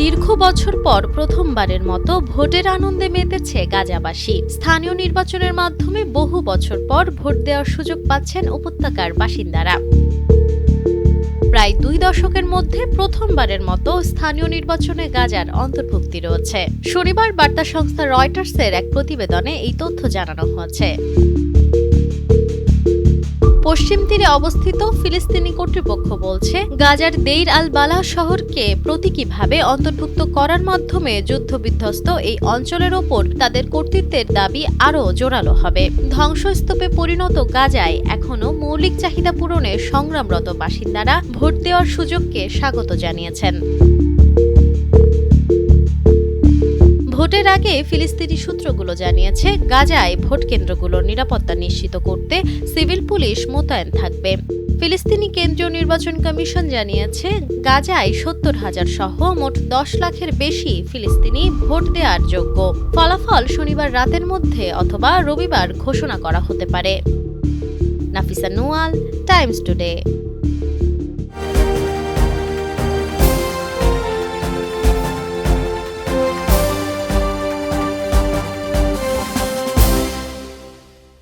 দীর্ঘ বছর পর প্রথমবারের মতো ভোটের আনন্দে মেতেছে গাজাবাসী। স্থানীয় নির্বাচনের মাধ্যমে বহু বছর পর ভোট দেওয়ার সুযোগ পাচ্ছেন উপত্যকার বাসিন্দারা। প্রায় 2 দশকের মধ্যে প্রথমবারের মতো স্থানীয় নির্বাচনে গাজার অন্তর্ভুক্তি রয়েছে। শনিবার বার্তা সংস্থা রয়টার্সের এক প্রতিবেদনে এই তথ্য জানানো হয়েছে। পশ্চিম তীরে অবস্থিত ফিলিস্তিনি কর্তৃপক্ষ বলছে, গাজার দেইর আল বালাহ শহরকে প্রতীকীভাবে অন্তর্ভুক্ত করার মাধ্যমে যুদ্ধবিধ্বস্ত এই অঞ্চলের ওপর তাদের কর্তৃত্বের দাবি আরও জোরালো হবে। ধ্বংসস্তূপে পরিণত গাজায় এখনও মৌলিক চাহিদা পূরণে সংগ্রামরত বাসিন্দারা ভোট দেওয়ার সুযোগকে স্বাগত জানিয়েছেন। ভোটের আগে ফিলিস্তিনি সূত্রগুলো জানিয়েছে, গাজায় ভোট কেন্দ্রগুলোর নিরাপত্তা নিশ্চিত করতে সিভিল পুলিশ মোতায়েন থাকবে। ফিলিস্তিনি কেন্দ্রীয় নির্বাচন কমিশন জানিয়েছে, গাজায় 70,000 সহ মোট 10 লাখের বেশি ফিলিস্তিনি ভোট দেওয়ার যোগ্য। ফলাফল শনিবার রাতের মধ্যে অথবা রবিবার ঘোষণা করা হতে পারে। Nafisa Nuwal, Times today.